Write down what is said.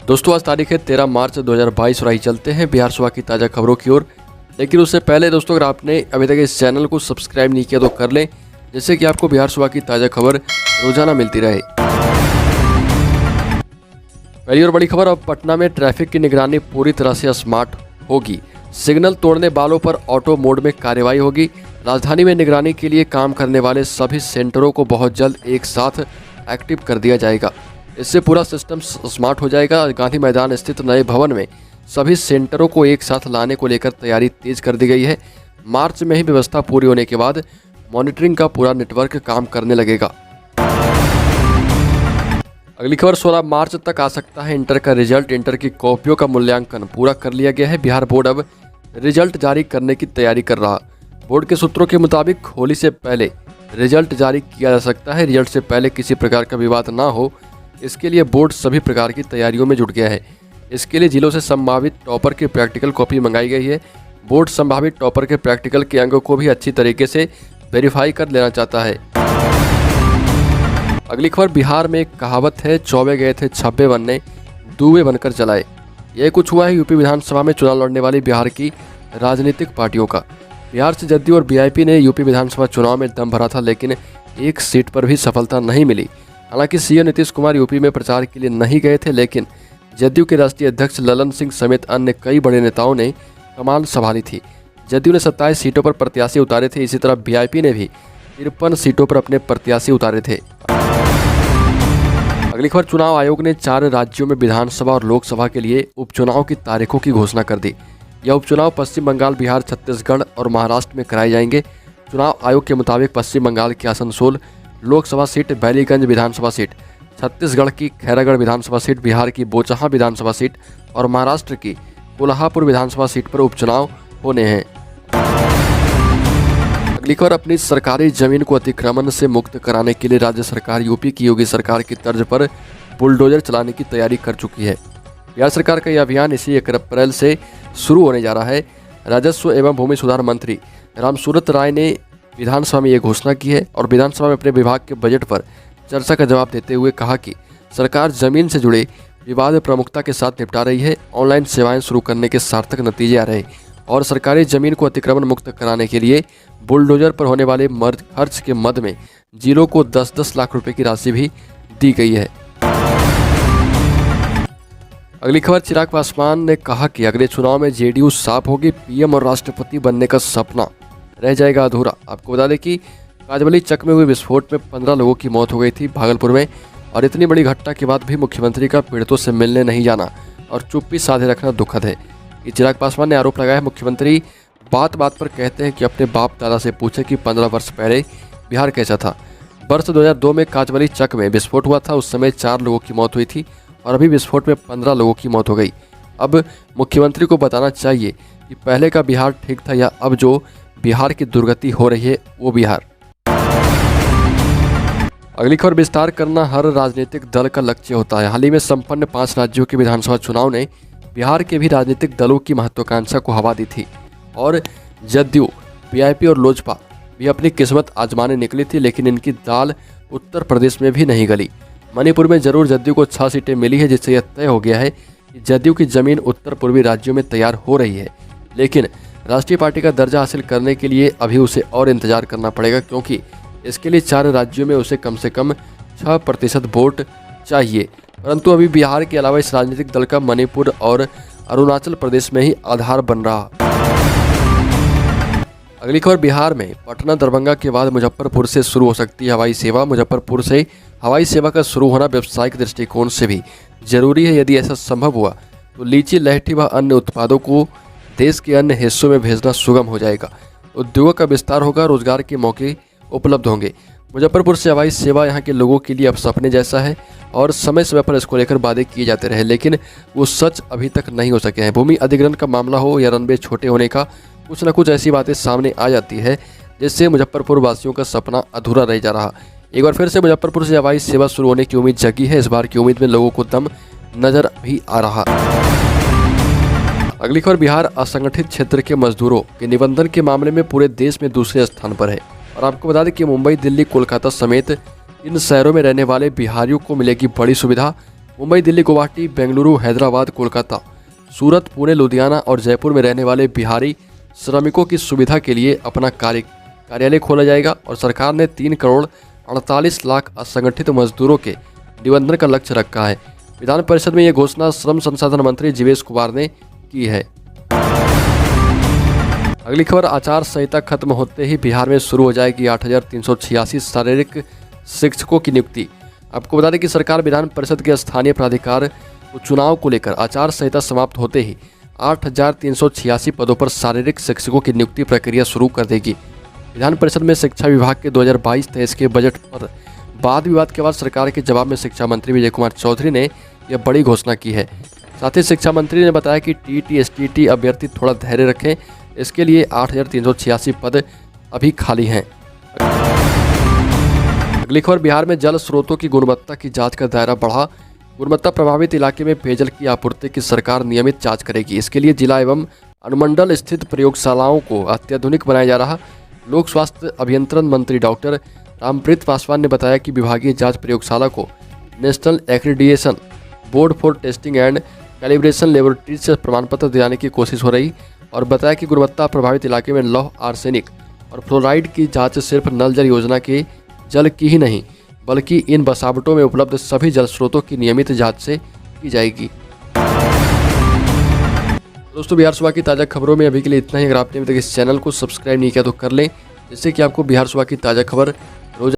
दोस्तों आज तारीख है 13 मार्च 2022 और आई चलते हैं बिहार सुबह की ताज़ा खबरों की ओर। लेकिन उससे पहले दोस्तों अगर आपने अभी तक इस चैनल को सब्सक्राइब नहीं किया तो कर लें, जिससे कि आपको बिहार सुबह की ताज़ा खबर रोजाना मिलती रहे। पहली और बड़ी खबर, अब पटना में ट्रैफिक की निगरानी पूरी तरह से स्मार्ट होगी। सिग्नल तोड़ने वालों पर ऑटो मोड में कार्रवाई होगी। राजधानी में निगरानी के लिए काम करने वाले सभी सेंटरों को बहुत जल्द एक साथ एक्टिव कर दिया जाएगा। इससे पूरा सिस्टम स्मार्ट हो जाएगा। गांधी मैदान स्थित नए भवन में सभी सेंटरों को एक साथ लाने को लेकर तैयारी तेज कर दी गई है। मार्च में ही व्यवस्था पूरी होने के बाद मॉनिटरिंग का पूरा नेटवर्क काम करने लगेगा। अगली खबर, 16 मार्च तक आ सकता है इंटर का रिजल्ट। इंटर की कॉपियों का मूल्यांकन पूरा कर लिया गया है। बिहार बोर्ड अब रिजल्ट जारी करने की तैयारी कर रहा। बोर्ड के सूत्रों के मुताबिक होली से पहले रिजल्ट जारी किया जा सकता है। रिजल्ट से पहले किसी प्रकार का विवाद ना हो, इसके लिए बोर्ड सभी प्रकार की तैयारियों में जुट गया है। इसके लिए जिलों से संभावित टॉपर की प्रैक्टिकल कॉपी मंगाई गई है। बोर्ड संभावित टॉपर के प्रैक्टिकल के अंगों को भी अच्छी तरीके से वेरीफाई कर लेना चाहता है। अगली खबर, बिहार में एक कहावत है, चौबे गए थे छब्बे बनने, दूबे बनकर चलाए। यह कुछ हुआ है यूपी विधानसभा में चुनाव लड़ने वाली बिहार की राजनीतिक पार्टियों का। बिहार से जदयू और बीआईपी ने यूपी विधानसभा चुनाव में दम भरा था, लेकिन एक सीट पर भी सफलता नहीं मिली। हालांकि सीएम नीतीश कुमार यूपी में प्रचार के लिए नहीं गए थे, लेकिन जदयू के राष्ट्रीय अध्यक्ष ललन सिंह समेत अन्य कई बड़े नेताओं ने कमान संभाली थी। जदयू ने 27 सीटों पर प्रत्याशी उतारे थे। इसी तरह बीआईपी ने भी 53 सीटों पर अपने प्रत्याशी उतारे थे। अगली खबर, चुनाव आयोग ने 4 राज्यों में विधानसभा और लोकसभा के लिए उपचुनाव की तारीखों की घोषणा कर दी। यह उपचुनाव पश्चिम बंगाल, बिहार, छत्तीसगढ़ और महाराष्ट्र में कराए जाएंगे। चुनाव आयोग के मुताबिक पश्चिम बंगाल की आसनसोल लोकसभा सीट, बैलीगंज विधानसभा सीट, छत्तीसगढ़ की खैरागढ़ विधानसभा सीट, बिहार की बोचहा विधानसभा सीट और महाराष्ट्र की कोल्हापुर विधानसभा सीट पर उपचुनाव होने हैं। अगली खबर, अपनी सरकारी जमीन को अतिक्रमण से मुक्त कराने के लिए राज्य सरकार यूपी की योगी सरकार की तर्ज पर बुलडोजर चलाने की तैयारी कर चुकी है। बिहार सरकार का यह अभियान इसी 1 अप्रैल से शुरू होने जा रहा है। राजस्व एवं भूमि सुधार मंत्री रामसूरत राय ने विधानसभा में ये घोषणा की है और विधानसभा में अपने विभाग के बजट पर चर्चा का जवाब देते हुए कहा कि सरकार जमीन से जुड़े विवाद प्रमुखता के साथ निपटा रही है। ऑनलाइन सेवाएं शुरू करने के सार्थक नतीजे आ रहे और सरकारी जमीन को अतिक्रमण मुक्त कराने के लिए बुलडोजर पर होने वाले खर्च के मद में जिलों को 10-10 लाख रुपए की राशि भी दी गई है। अगली खबर, चिराग पासवान ने कहा कि अगले चुनाव में जेडीयू साफ होगी। पीएम और राष्ट्रपति बनने का सपना रह जाएगा अधूरा। आपको बता दें कि काजवली चक में हुए विस्फोट में 15 लोगों की मौत हो गई थी भागलपुर में, और इतनी बड़ी घटना के बाद भी मुख्यमंत्री का पीड़ितों से मिलने नहीं जाना और चुप्पी साधे रखना दुखद है। ये चिराग पासवान ने आरोप लगाया है। मुख्यमंत्री बात बात पर कहते हैं कि अपने बाप दादा से पूछे कि 15 वर्ष पहले बिहार कैसा था। वर्ष 2002 में काजवली चक में विस्फोट हुआ था। उस समय 4 लोगों की मौत हुई थी और अभी विस्फोट में 15 लोगों की मौत हो गई। अब मुख्यमंत्री को बताना चाहिए कि पहले का बिहार ठीक था या अब जो बिहार की दुर्गति हो रही है वो बिहार। अगली खबर, विस्तार करना हर राजनीतिक दल का लक्ष्य होता है। हाल ही में संपन्न 5 राज्यों के विधानसभा चुनाव ने बिहार के भी राजनीतिक दलों की महत्वाकांक्षा को हवा दी थी और जदयू, बीआईपी और लोजपा भी अपनी किस्मत आजमाने निकली थी, लेकिन इनकी दाल उत्तर प्रदेश में भी नहीं गली। मणिपुर में जरूर जदयू को 6 सीटें मिली है, जिससे यह तय हो गया है कि जदयू की जमीन उत्तर पूर्वी राज्यों में तैयार हो रही है, लेकिन राष्ट्रीय पार्टी का दर्जा हासिल करने के लिए अभी उसे और इंतजार करना पड़ेगा, क्योंकि इसके लिए 4 राज्यों में उसे कम से कम 6% वोट चाहिए। परंतु अभी बिहार के अलावा इस राजनीतिक दल का मणिपुर और अरुणाचल प्रदेश में ही आधार बन रहा। अगली खबर, बिहार में पटना दरभंगा के बाद मुजफ्फरपुर से शुरू हो सकती है हवाई सेवा। मुजफ्फरपुर से हवाई सेवा का शुरू होना व्यावसायिक दृष्टिकोण से भी जरूरी है। यदि ऐसा संभव हुआ तो लीची, लहठी व अन्य उत्पादों को देश के अन्य हिस्सों में भेजना सुगम हो जाएगा। उद्योगों का विस्तार होगा, रोजगार के मौके उपलब्ध होंगे। मुजफ्फरपुर से हवाई सेवा यहाँ के लोगों के लिए अब सपने जैसा है और समय समय पर इसको लेकर वादे किए जाते रहे, लेकिन वो सच अभी तक नहीं हो सके हैं। भूमि अधिग्रहण का मामला हो या रनवे छोटे होने का, कुछ न कुछ ऐसी बातें सामने आ जाती है जिससे मुजफ्फरपुर वासियों का सपना अधूरा रह जा रहा। एक बार फिर से मुजफ्फरपुर से हवाई सेवा शुरू होने की उम्मीद जगी है। इस बार की उम्मीद में लोगों को दम नजर भी आ रहा। अगली खबर, बिहार असंगठित क्षेत्र के मजदूरों के निबंधन के मामले में पूरे देश में दूसरे स्थान पर है। और आपको बता दें कि मुंबई, दिल्ली, कोलकाता समेत इन शहरों में रहने वाले बिहारियों को मिलेगी बड़ी सुविधा। मुंबई, दिल्ली, गुवाहाटी, बेंगलुरु, हैदराबाद, कोलकाता, सूरत, पुणे, लुधियाना और जयपुर में रहने वाले बिहारी श्रमिकों की सुविधा के लिए अपना कार्यालय खोला जाएगा और सरकार ने 3 करोड़ 48 लाख असंगठित मजदूरों के निबंधन का लक्ष्य रखा है। विधान परिषद में यह घोषणा श्रम संसाधन मंत्री जीवेश कुमार ने की है। अगली खबर, आचार संहिता खत्म होते ही बिहार में शुरू हो जाएगी 8,386 शारीरिक शिक्षकों की नियुक्ति। आपको बता दें कि सरकार विधान परिषद के स्थानीय प्राधिकार चुनाव को लेकर आचार संहिता समाप्त होते ही 8,386 पदों पर शारीरिक शिक्षकों की नियुक्ति प्रक्रिया शुरू कर देगी। विधान परिषद में शिक्षा विभाग के 2022-23 के बजट पर वाद विवाद के बाद सरकार के जवाब में शिक्षा मंत्री विजय कुमार चौधरी ने यह बड़ी घोषणा की है। साथ ही शिक्षा मंत्री ने बताया कि टीटी एसटीटी अभ्यर्थी थोड़ा धैर्य रखें, इसके लिए 8,386 पद अभी खाली हैं। अगली खबर, बिहार में जल स्रोतों की गुणवत्ता की जांच का दायरा बढ़ा। गुणवत्ता प्रभावित इलाके में पेयजल की आपूर्ति की सरकार नियमित जांच करेगी। इसके लिए जिला एवं अनुमंडल स्थित प्रयोगशालाओं को अत्याधुनिक बनाया जा रहा। लोक स्वास्थ्य अभियंत्रण मंत्री डॉक्टर रामप्रीत पासवान ने बताया कि विभागीय जांच प्रयोगशाला को national accreditation board for testing and calibration laboratory से प्रमाण पत्र दिलाने की कोशिश हो रही और बताया कि गुणवत्ता प्रभावित इलाके में लौह, आर्सेनिक और फ्लोराइड की जांच सिर्फ नल जल योजना के जल की ही नहीं बल्कि इन बसावटों में उपलब्ध सभी जल स्रोतों की नियमित जांच से की जाएगी। दोस्तों, बिहार सुबह की ताज़ा खबरों में अभी के लिए इतना ही। अगर आपने अभी तक इस चैनल को सब्सक्राइब नहीं किया तो कर लें, जिससे कि आपको बिहार सुबह की ताज़ा खबर